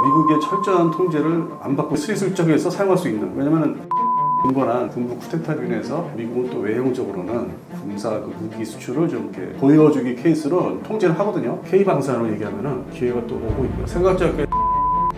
미국의 철저한 통제를 안 받고 스리슬쩍해서 사용할 수 있는, 왜냐면은 빈번한 군부 쿠데타로 인해서 미국은 또 외형적으로는 군사 그 무기 수출을 좀 이렇게 보여주기 케이스로 통제를 하거든요. K방산으로 얘기하면은 기회가 또 오고 있고요. 생각지 않게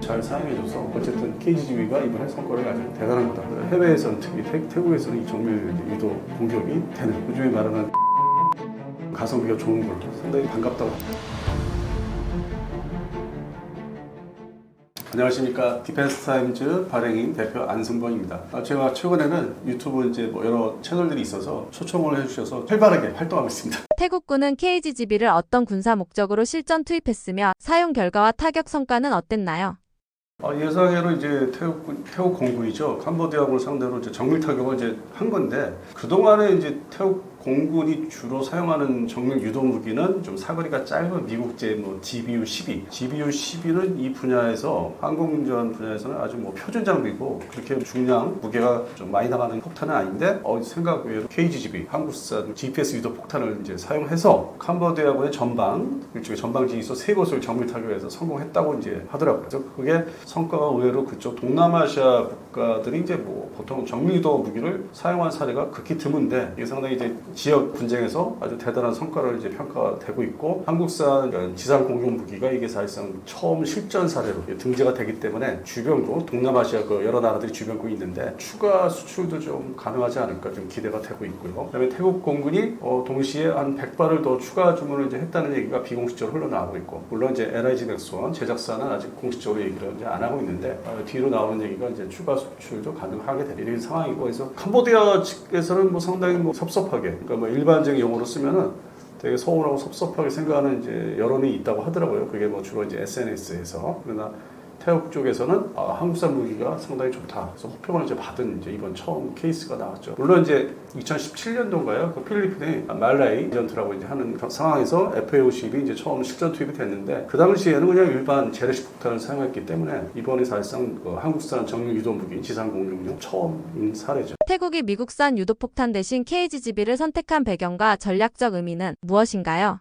잘 사용해줘서 어쨌든 KGB가 이번에 성과를 아주 대단한 거다. 해외에서는 특히 태국에서는 이 정밀 유도 공격이 되는, 요즘에 말하는 가성비가 좋은 걸로 상당히 반갑다고. 안녕하십니까. 디펜스타임즈 발행인 대표 안승범입니다. 제가 최근에는 유튜브 이제 여러 채널들이 있어서 초청을 해주셔서 활발하게 활동하고 있습니다. 태국군은 KGB를 어떤 군사 목적으로 실전 투입했으며 사용 결과와 타격 성과는 어땠나요? 예상외로 이제 태국 공군이죠. 캄보디아군을 상대로 이제 정밀 타격을 이제 한 건데, 그동안에 이제 태국 공군이 주로 사용하는 정밀 유도 무기는 좀 사거리가 짧은 미국제 GBU-12. GBU-12는 이 분야에서 항공전 분야에서는 아주 표준 장비고 그렇게 중량 무게가 좀 많이 나가는 폭탄은 아닌데 생각 외로 KGB 한국산 GPS 유도 폭탄을 이제 사용해서 캄보디아군의 전방 일종의 전방 지휘소 3곳을 정밀 타격해서 성공했다고 이제 하더라고요. 그래서 그게 성과가 의외로 그쪽 동남아시아 국가들이 이제 보통 정밀 유도 무기를 사용한 사례가 극히 드문데, 이게 상당히 이제 지역 분쟁에서 아주 대단한 성과를 이제 평가가 되고 있고, 한국산 지상 공격 무기가 이게 사실상 처음 실전 사례로 등재가 되기 때문에 주변국, 동남아시아 그 여러 나라들이 주변국이 있는데 추가 수출도 좀 가능하지 않을까 좀 기대가 되고 있고요. 그다음에 태국 공군이 동시에 한 100발을 더 추가 주문을 이제 했다는 얘기가 비공식적으로 흘러나오고 있고, 물론 이제 LIG 맥스원 제작사는 아직 공식적으로 얘기를 이제 안 하고 있는데 뒤로 나오는 얘기가 이제 추가 수출도 가능하게 되는 상황이고, 그래서 캄보디아 측에서는 상당히 섭섭하게, 그러니까 일반적인 용어로 쓰면은 되게 서운하고 섭섭하게 생각하는 이제 여론이 있다고 하더라고요. 그게 주로 이제 SNS에서. 그러나 태국 쪽에서는 한국산 무기가 상당히 좋다. 그래서 호평을 이제 받은 이제 이번 처음 케이스가 나왔죠. 물론 이제 2017년도인가요? 그 필리핀의 말라이 전투라고 이제 하는 상황에서 FA-50이 이제 처음 실전 투입이 됐는데, 그 당시에는 그냥 일반 재래식 폭탄을 사용했기 때문에 이번에 사실상 한국산 정밀 유도 무기 지상 공격용 처음인 사례죠. 태국이 미국산 유도폭탄 대신 KGB를 선택한 배경과 전략적 의미는 무엇인가요?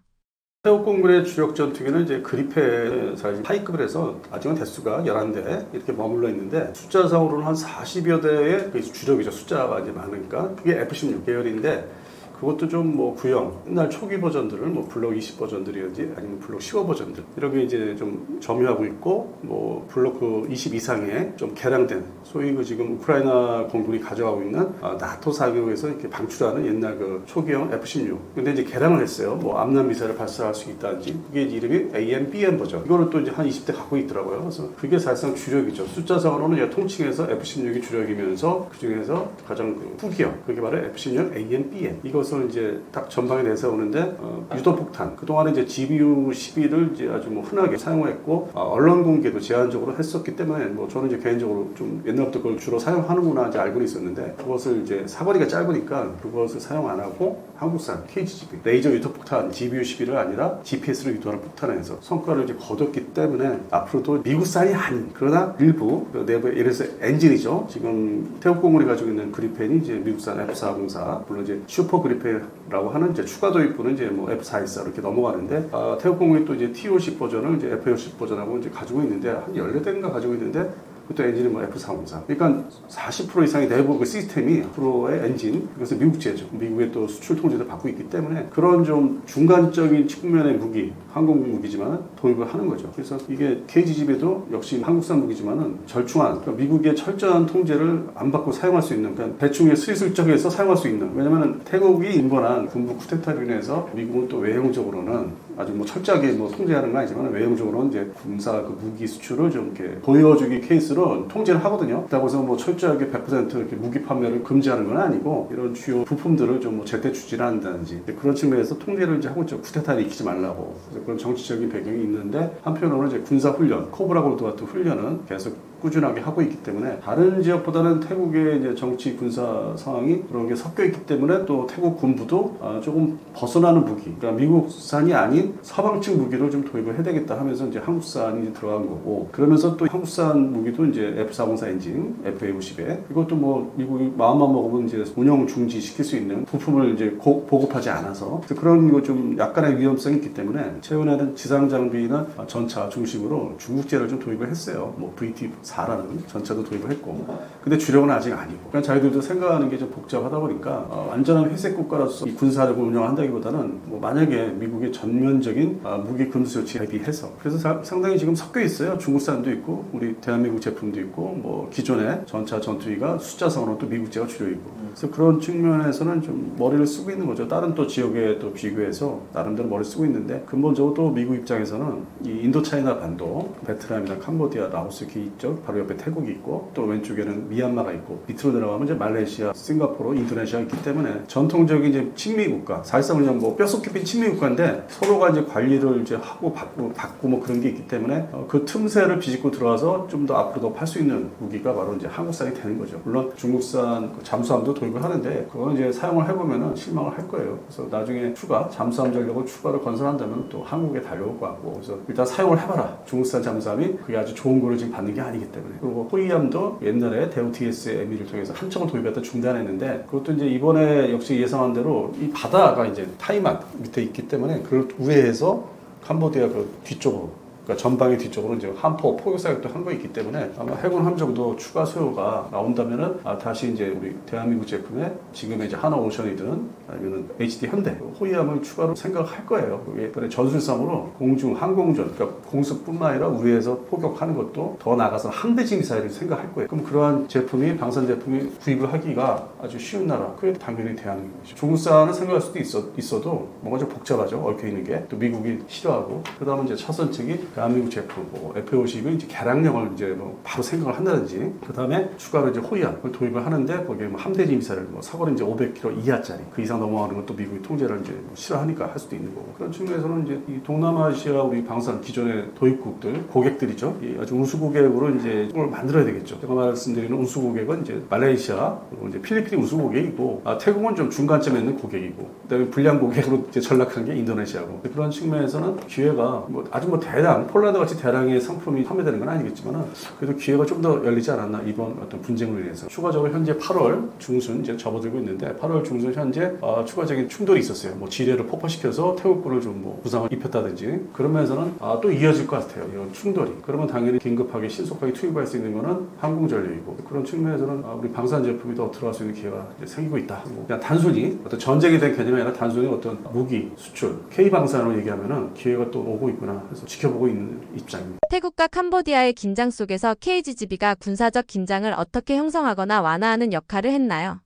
태국 공군의 주력 전투기는 이제 그리펜 사이즈 하이급을 해서 아직은 대수가 11대 이렇게 머물러 있는데, 숫자상으로는 한 40여 대의 주력이죠. 숫자가 이제 많으니까. 그게 F-16 계열인데, 그것도 좀 구형, 옛날 초기 버전들을 블록 20 버전들이든지 아니면 블록 15 버전들 이렇게 이제 좀 점유하고 있고, 블록 20 이상의 좀 개량된, 소위 지금 우크라이나 공군이 가져가고 있는 나토 사격에서 이렇게 방출하는 옛날 초기형 F-16. 근데 이제 개량을 했어요. 암람 미사일을 발사할 수 있다든지. 그게 이름이 AM/BM 버전. 이거를 또 이제 한 20대 갖고 있더라고요. 그래서 그게 사실상 주력이죠. 숫자상으로는 통칭해서 F-16이 주력이면서 그 중에서 가장 후기형, 그게 바로 F-16 AM/BM. 이것을 이제 딱 전방에 내세우는데, 유도폭탄, 그동안에 이제 GBU-12를 이제 아주 흔하게 사용했고, 언론 공개도 제한적으로 했었기 때문에 저는 이제 개인적으로 좀 옛날부터 그걸 주로 사용하는구나 이제 알고는 있었는데, 그것을 이제 사거리가 짧으니까 그것을 사용 안 하고 한국산 KGB 레이저 유도폭탄 GBU-12를 아니라 GPS로 유도하는 폭탄을 해서 성과를 이제 거뒀기 때문에 앞으로도 미국산이 아닌, 그러나 일부 내부에, 예를 들어서 엔진이죠. 지금 태국 공군이 가지고 있는 그리펜이 이제 미국산 F404, 물론 이제 슈퍼 그리펜이라고 하는 이제 추가 도입부는 이제 F414 이렇게 넘어가는데, 태국 공군이 또 이제 T50 버전을 이제 F50 버전하고 이제 가지고 있는데, 한 14대인가 가지고 있는데, 그것도 엔진은 F404. 그러니까 40% 이상의 내부 그 시스템이 앞으로의 엔진, 그래서 미국제죠. 미국의 또 수출 통제도 받고 있기 때문에 그런 좀 중간적인 측면의 무기, 항공 무기지만 도입을 하는 거죠. 그래서 이게 KGB도 역시 한국산 무기지만은 절충한, 그러니까 미국의 철저한 통제를 안 받고 사용할 수 있는, 그러니까 대충 스리슬쩍해서 사용할 수 있는. 왜냐면은 태국이 빈번한 군부 쿠데타로 인해서 미국은 또 외형적으로는 아주 철저하게 통제하는 건 아니지만 외형적으로는 이제 군사 그 무기 수출을 좀 이렇게 보여주기 케이스로 통제를 하거든요. 그렇다고 해서 철저하게 100% 이렇게 무기 판매를 금지하는 건 아니고, 이런 주요 부품들을 좀 제때 추진을 한다든지 그런 측면에서 통제를 이제 하고 있죠. 쿠데타를 일으키지 말라고. 그래서 그런 정치적인 배경이 있는데, 한편으로는 이제 군사 훈련, 코브라 골드 같은 훈련은 계속 꾸준하게 하고 있기 때문에, 다른 지역보다는 태국의 이제 정치 군사 상황이 그런 게 섞여 있기 때문에 또 태국 군부도 조금 벗어나는 무기, 그러니까 미국산이 아닌 아닌 서방 측 무기를 좀 도입을 해야 되겠다 하면서 이제 한국산이 들어간 거고, 그러면서 또 한국산 무기도 이제 F-404 엔진, F-50에 이것도 뭐 미국이 마음만 먹으면 이제 운영 중지시킬 수 있는 부품을 이제 보급하지 않아서 그런 거 좀 약간의 위험성이 있기 때문에 최근에는 지상 장비나 전차 중심으로 중국제를 좀 도입을 했어요. 뭐 VT4라는 전차도 도입을 했고, 근데 주력은 아직 아니고. 그러니까 자기들도 생각하는 게 좀 복잡하다 보니까 완전한 회색 국가로서 이 군사력을 운영한다기보다는 뭐 만약에 미국의 전면적인 무기 금수 조치에 대비해서, 그래서 상당히 지금 섞여 있어요. 중국산도 있고 우리 대한민국 제품도 있고 뭐 기존의 전차 전투기가 숫자상으로 또 미국제가 주력이고, 그래서 그런 측면에서는 좀 머리를 쓰고 있는 거죠. 다른 또 지역에 또 비교해서 나름대로 머리를 쓰고 있는데, 근본적으로 또 미국 입장에서는 이 인도차이나 반도, 베트남이나 캄보디아, 라오스 이렇게 있죠. 바로 옆에 태국이 있고 또 왼쪽에는 미얀마가 있고 밑으로 내려가면 이제 말레이시아, 싱가포르, 인도네시아가 있기 때문에 전통적인 이제 친미 국가, 사실상 그냥 뭐 뼛속 깊은 친미 국가인데 서로가 이제 관리를 이제 하고 받고 뭐 그런 게 있기 때문에 그 틈새를 비집고 들어와서 좀 더 앞으로 더 팔 수 있는 무기가 바로 이제 한국산이 되는 거죠. 물론 중국산 잠수함도 도입을 하는데 그건 이제 사용을 해보면은 실망을 할 거예요. 그래서 나중에 잠수함 전력을 추가로 건설한다면 또 한국에 달려올 것 같고, 그래서 일단 사용을 해봐라. 중국산 잠수함이 그게 아주 좋은 거를 지금 받는 게 아니기 때문에. 그리고 호위함도 옛날에 대우 TSME를 통해서 한청을 도입했다 중단했는데, 그것도 이제 이번에 역시 예상한 대로 이 바다가 이제 타이만 밑에 있기 때문에 그걸 우회해서 캄보디아 그 뒤쪽으로, 그러니까 전방의 뒤쪽으로 이제 함포 포격 사격도 한 거 있기 때문에 아마 해군 함정도 추가 수요가 나온다면은 다시 이제 우리 대한민국 제품에 지금의 이제 하나오션이든 아니면은 HD 현대 호위함을 추가로 생각할 거예요. 이번에 전술상으로 공중 항공전, 그러니까 공습뿐만 아니라 우회해서 포격하는 것도 더 나가서 항대지 미사일을 생각할 거예요. 그럼 그러한 제품이 방산 제품이 구입을 하기가 아주 쉬운 나라, 그게 당연히 대한민국이죠. 중국산은 생각할 수도 있어도 뭔가 좀 복잡하죠. 얽혀 있는 게 또 미국이 싫어하고, 그다음에 이제 차선 측이 대한민국 제품, 뭐 F-50이 이제 개량형을 이제 뭐 바로 생각을 한다든지, 그 다음에 추가로 이제 호위함을 도입을 하는데 거기에 뭐 함대지 미사일, 뭐 사거리 이제 500km 이하짜리, 그 이상 넘어가는 건 또 미국이 통제를 이제 뭐 싫어하니까 할 수도 있는 거고, 그런 측면에서는 이제 이 동남아시아 우리 방산 기존의 도입국들, 고객들이죠. 이 아주 우수 고객으로 이제 을 만들어야 되겠죠. 제가 말씀드리는 우수 고객은 이제 말레이시아, 그리고 이제 필리핀이 우수 고객이고, 태국은 좀 중간쯤에 있는 고객이고, 그다음에 불량 고객으로 이제 전락한 게 인도네시아고, 그런 측면에서는 기회가 뭐 아주 뭐 대량 폴란드 같이 대량의 상품이 판매되는 건 아니겠지만 그래도 기회가 좀 더 열리지 않았나, 이번 어떤 분쟁으로 인해서. 추가적으로 현재 8월 중순 이제 접어들고 있는데, 8월 중순 현재 추가적인 충돌이 있었어요. 뭐 지뢰를 폭파시켜서 태국군을 좀 뭐 부상을 입혔다든지, 그러면서는 또 이어질 것 같아요. 이런 충돌이. 그러면 당연히 긴급하게 신속하게 투입할 수 있는 거는 항공전력이고, 그런 측면에서는 우리 방산 제품이 더 들어갈 수 있는 기회가 이제 생기고 있다. 그냥 단순히 어떤 전쟁에 대한 개념이 아니라 단순히 어떤 무기 수출 K방산으로 얘기하면은 기회가 또 오고 있구나 해서 지켜보고 있는 입장입니다. 태국과 캄보디아의 긴장 속에서 KGGB가 군사적 긴장을 어떻게 형성하거나 완화하는 역할을 했나요?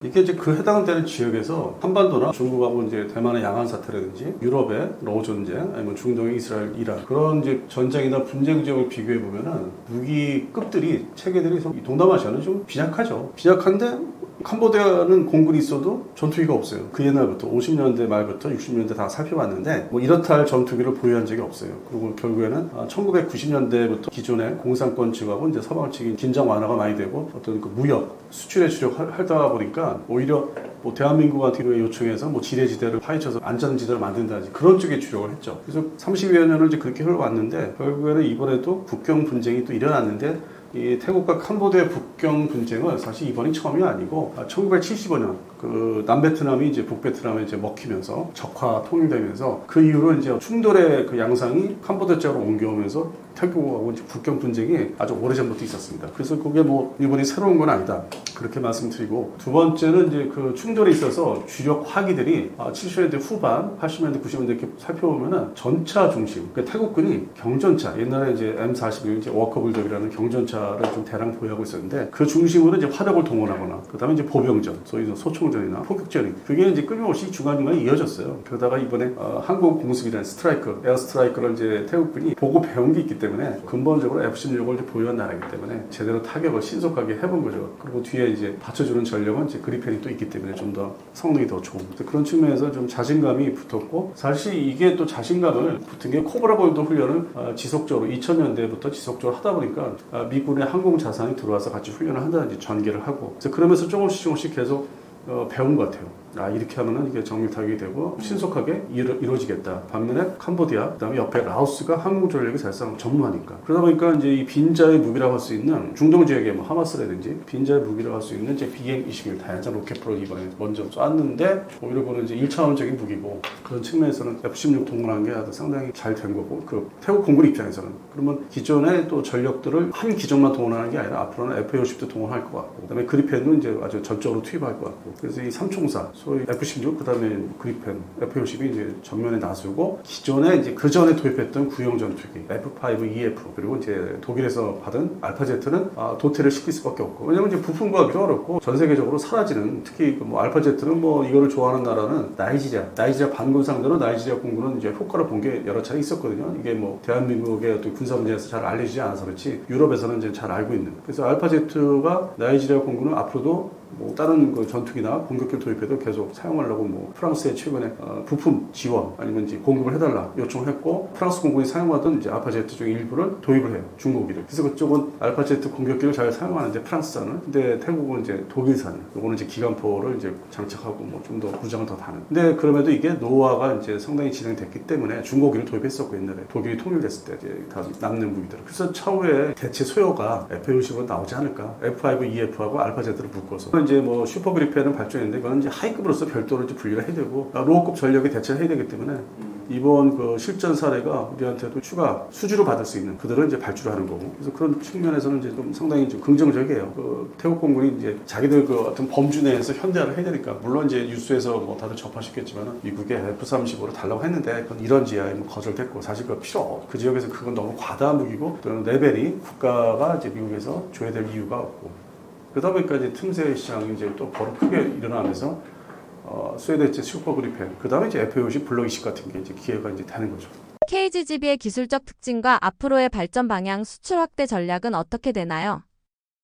이게 이제 그 해당되는 지역에서 한반도나 중국하고 이제 대만의 양안 사태라든지 유럽의 러우 전쟁, 아니면 중동의 이스라엘, 이란, 그런 이제 전쟁이나 분쟁 지역을 비교해 보면은 무기급들이 체계들이 동남아시아는 좀 빈약하죠. 빈약한데 캄보디아는 공군이 있어도 전투기가 없어요. 그 옛날부터 50년대 말부터 60년대 다 살펴봤는데 뭐 이렇다 할 전투기를 보유한 적이 없어요. 그리고 결국에는 1990년대부터 기존의 공산권 측하고 이제 서방 측이 긴장 완화가 많이 되고 어떤 그 무역, 수출에 주력하다 보니까 오히려 뭐 대한민국한테 요청해서 뭐 지뢰지대를 파헤쳐서 안전지대를 만든다든지 그런 쪽에 주력을 했죠. 그래서 30여 년을 이제 그렇게 흘러왔는데, 결국에는 이번에도 국경 분쟁이 또 일어났는데, 이 태국과 캄보디아 국경 분쟁은 사실 이번이 처음이 아니고 1975년 그 남베트남이 이제 북베트남에 이제 먹히면서 적화 통일되면서 그 이후로 이제 충돌의 그 양상이 캄보디아 쪽으로 옮겨오면서 태국하고 이제 국경 분쟁이 아주 오래전부터 있었습니다. 그래서 그게 뭐 일본이 새로운 건 아니다, 그렇게 말씀드리고, 두 번째는 이제 그 충돌이 있어서 주력 화기들이 70년대 후반, 80년대, 90년대 이렇게 살펴보면은 전차 중심, 그러니까 태국군이 경전차, 옛날에 이제 M41 이제 워커블독이라는 경전차를 좀 대량 보유하고 있었는데, 그 중심으로 이제 화력을 동원하거나, 그다음에 이제 보병전, 소위 소총전이나 포격전이, 그게 이제 끊임없이 중간중간에 이어졌어요. 그러다가 이번에 항공 공습이라는 스트라이크, 에어 스트라이크를 이제 태국군이 보고 배운 게 있기 때문에, 근본적으로 F-16을 보유한 나라이기 때문에 제대로 타격을 신속하게 해본 거죠. 그리고 뒤에 이제 받쳐주는 전력은 이제 그리펜이 또 있기 때문에 좀 더 성능이 더 좋은, 그런 측면에서 좀 자신감이 붙었고, 사실 이게 또 자신감을 붙은 게 코브라 볼도 훈련을 지속적으로 2000년대부터 지속적으로 하다 보니까 미군의 항공 자산이 들어와서 같이 훈련을 한다든지 전개를 하고, 그래서 그러면서 조금씩 계속 배운 것 같아요. 이렇게 하면은 이게 정밀 타격이 되고 신속하게 이루어지겠다. 반면에 캄보디아, 그다음에 옆에 라오스가 항공 전력이 사실상 전무하니까. 그러다 보니까 이제 이 빈자의 무기라고 할 수 있는 중동 지역의 뭐 하마스라든지 빈자의 무기라고 할 수 있는 이제 BM-21 다양한 로켓포를 이번에 먼저 쐈는데 오히려 보는 이제 1차원적인 무기고 그런 측면에서는 F-16 동원한 게 아주 상당히 잘 된 거고 그 태국 공군 입장에서는 그러면 기존의 또 전력들을 한 기종만 동원하는 게 아니라 앞으로는 F-50도 동원할 것 같고 그다음에 그리펜도 이제 아주 전적으로 투입할 것 같고 그래서 이 삼총사 소위 F-16 그다음에 그리펜 F-50이 이제 전면에 나서고 기존에 이제 그 전에 도입했던 구형 전투기 F-5EF 그리고 이제 독일에서 받은 알파제트는 도태를 시킬 수밖에 없고 왜냐면 이제 부품 구하기도 어렵고 전 세계적으로 사라지는 특히 그 뭐 알파제트는 뭐 이거를 좋아하는 나라는 나이지리아 반군 상대로 나이지리아 공군은 이제 효과를 본 게 여러 차례 있었거든요. 이게 뭐 대한민국의 어떤 군사 문제에서 잘 알려지지 않아서 그렇지 유럽에서는 이제 잘 알고 있는. 그래서 알파제트가 나이지리아 공군은 앞으로도 뭐 다른 그 전투기나 공격기를 도입해도 계속 사용하려고 뭐 프랑스에 최근에 부품 지원 아니면 이제 공급을 해달라 요청했고 프랑스 공군이 사용하던 이제 알파제트 중 일부를 도입을 해요 중고기를. 그래서 그쪽은 알파제트 공격기를 잘 사용하는데 프랑스산은 근데 태국은 이제 독일산 요거는 이제 기관포를 이제 장착하고 뭐 좀 더 구장을 더 다는. 근데 그럼에도 이게 노화가 이제 상당히 진행됐기 때문에 중고기를 도입했었고 옛날에 독일이 통일됐을 때 이제 다 남는 무기들. 그래서 차후에 대체 소요가 F-50으로 나오지 않을까. F-5EF하고 알파제트를 묶어서. 이제 뭐 슈퍼 그리펜은 발전했는데 그건 이제 하이급으로서 별도로 이제 분리를 해야 되고 로어급 전력에 대체를 해야 되기 때문에 이번 그 실전 사례가 우리한테도 추가 수주를 받을 수 있는 그들은 이제 발주를 하는 거고 그래서 그런 측면에서는 이제 좀 상당히 좀 긍정적이에요. 그 태국 공군이 이제 자기들 그 어떤 범주 내에서 현대화를 해야 되니까 물론 이제 뉴스에서 뭐 다들 접하셨겠지만 미국의 F-35로 달라고 했는데 그건 이런 지하에 뭐 거절됐고 사실 그 필요 없고 그 지역에서 그건 너무 과다한 무기고 또 레벨이 국가가 이제 미국에서 줘야 될 이유가 없고 그러다 보니까 이제 틈새 시장이 이제 또 바로 크게 일어나면서 스웨덴제 슈퍼 그리펜, 그 다음에 이제 F-50 블록 20 같은 게 이제 기회가 이제 되는 거죠. KGGB의 기술적 특징과 앞으로의 발전 방향, 수출 확대 전략은 어떻게 되나요?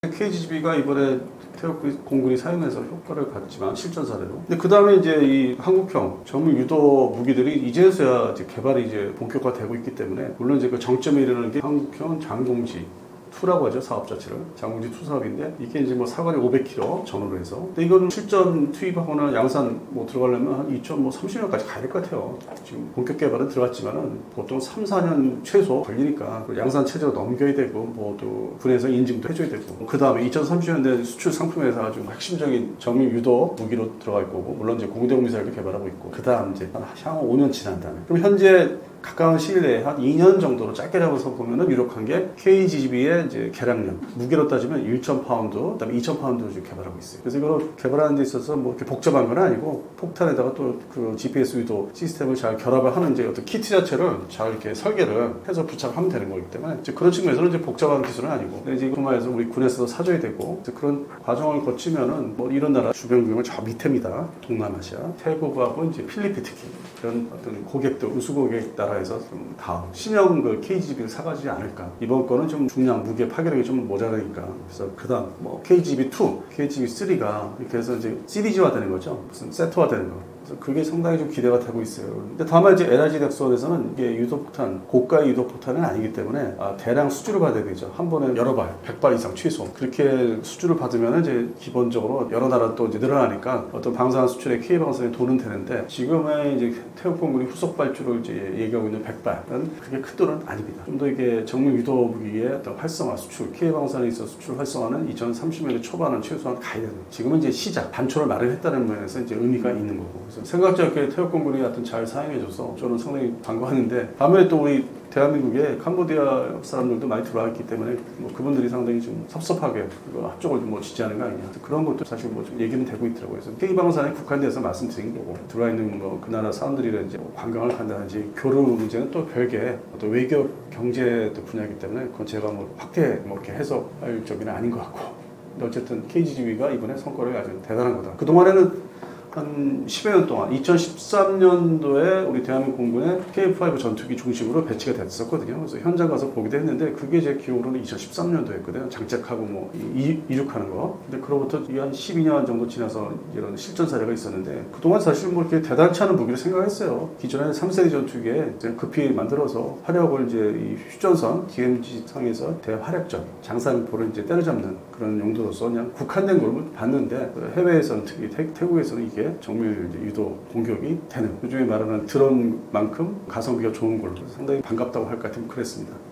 KGB가 이번에 태국 공군이 사용해서 효과를 봤지만 실전 사례로. 근데 그 다음에 이제 이 한국형 정밀 유도 무기들이 이제서야 이제 개발이 이제 본격화되고 있기 때문에 물론 이제 그 정점에 이르는 게 한국형 장공지. 2라고 하죠. 사업 자체를. 장공지 2 사업인데 이게 이제 뭐 사거리 500km 전후로 해서. 근데 이건 실전 투입하거나 양산 뭐 들어가려면 한 2030년까지 가야 될 것 같아요. 지금 본격 개발은 들어갔지만은 보통 3, 4년 최소 걸리니까 양산 체제로 넘겨야 되고 뭐 또 군에서 인증도 해줘야 되고 그 다음에 2030년대 수출 상품에서 아주 핵심적인 정밀 유도 무기로 들어갈 거고 물론 이제 공대공 미사일도 개발하고 있고 그 다음 이제 향후 5년 지난 다음에 그럼 현재 가까운 시일 내에 한 2년 정도로 짧게 잡아서 보면은 유력한 게 KGB의 이제 개량량 무게로 따지면 1,000파운드, 그다음에 2,000파운드를 지금 개발하고 있어요. 그래서 이걸 개발하는 데 있어서 뭐 이렇게 복잡한 건 아니고 폭탄에다가 또 그 GPS 유도 시스템을 잘 결합을 하는 이제 어떤 키트 자체를 잘 이렇게 설계를 해서 부착하면 되는 거기 때문에 이제 그런 측면에서는 이제 복잡한 기술은 아니고 근데 이제 그만해서 우리 군에서도 사줘야 되고 그런 과정을 거치면은 뭐 이런 나라 주변 국은 저 밑에입니다. 동남아시아, 태국하고 이제 필리핀 특히 그런 어떤 고객들 우수 고객 나라에서 좀 다음 신형 그 KGB를 사가지 않을까. 이번 거는 좀 중량 무게 파괴력이 좀 모자라니까. 그래서 그다음 뭐 KGB 2, KGB 3가 이렇게 해서 이제 시리즈화되는 거죠. 무슨 세트화되는 거. 그래서 그게 상당히 좀 기대가 되고 있어요. 근데 다만 이제 LRG 덱스원에서는 이게 유도폭탄, 고가의 유도폭탄은 아니기 때문에 대량 수주를 받아야 되죠. 한 번에 여러 발, 100발 이상 최소. 그렇게 수주를 받으면 이제 기본적으로 여러 나라 또 이제 늘어나니까 어떤 방사능 수출에 K 방사능이 돈은 되는데 지금의 이제 태국 공군이 후속 발주를 이제 얘기하고 있는 100발은 그게 큰 돈은 아닙니다. 좀 더 이게 정밀 유도 무기의 어떤 활성화 수출, K 방사능에 있어 수출 활성화는 2030년대 초반은 최소한 가야 되는. 지금은 이제 시작, 단초를 마련했다는 면에서 이제 의미가 있는 거고. 그래서 생각지 않게 태국 공군이 하여튼 잘 사용해줘서 저는 상당히 반가웠는데 반면에 또 우리 대한민국에 캄보디아 사람들도 많이 들어와 있기 때문에 뭐 그분들이 상당히 좀 섭섭하게 한쪽을 뭐 지지하는 거 아니냐 그런 것도 사실 뭐 좀 얘기는 되고 있더라고요. 그래서 K방사능에 국한돼서 말씀드린 거고 들어와 있는 뭐 그 나라 사람들이 이제 뭐 관광을 간다든지 교류 문제는 또 별개 또 외교 경제 분야이기 때문에 그건 제가 뭐 확대 뭐 이렇게 해석할 적은 아닌 것 같고 근데 어쨌든 KGB가 이번에 성과를 아주 대단한 거다. 그 동안에는 한 10여 년 동안 2013년도에 우리 대한민국 공군의 KF-5 전투기 중심으로 배치가 됐었거든요. 그래서 현장 가서 보기도 했는데 그게 제 기억으로는 2013년도였거든요. 장착하고 뭐 이륙하는 거. 근데 그로부터 한 12년 정도 지나서 이런 실전 사례가 있었는데 그동안 사실 뭐 이렇게 대단치 않은 무기를 생각했어요. 기존에 3세대 전투기에 급히 만들어서 화력을 이제 이 휴전선 DMZ 상에서 대화력전 장사미포를 이제 때려잡는 그런 용도로서 그냥 국한된 걸 봤는데 해외에서는 특히 태국에서는 이게 지역에 정밀 이제 유도 공격이 되는, 요즘에 말하는 드론만큼 가성비가 좋은 걸로 상당히 반갑다고 할 것 같으면 그랬습니다.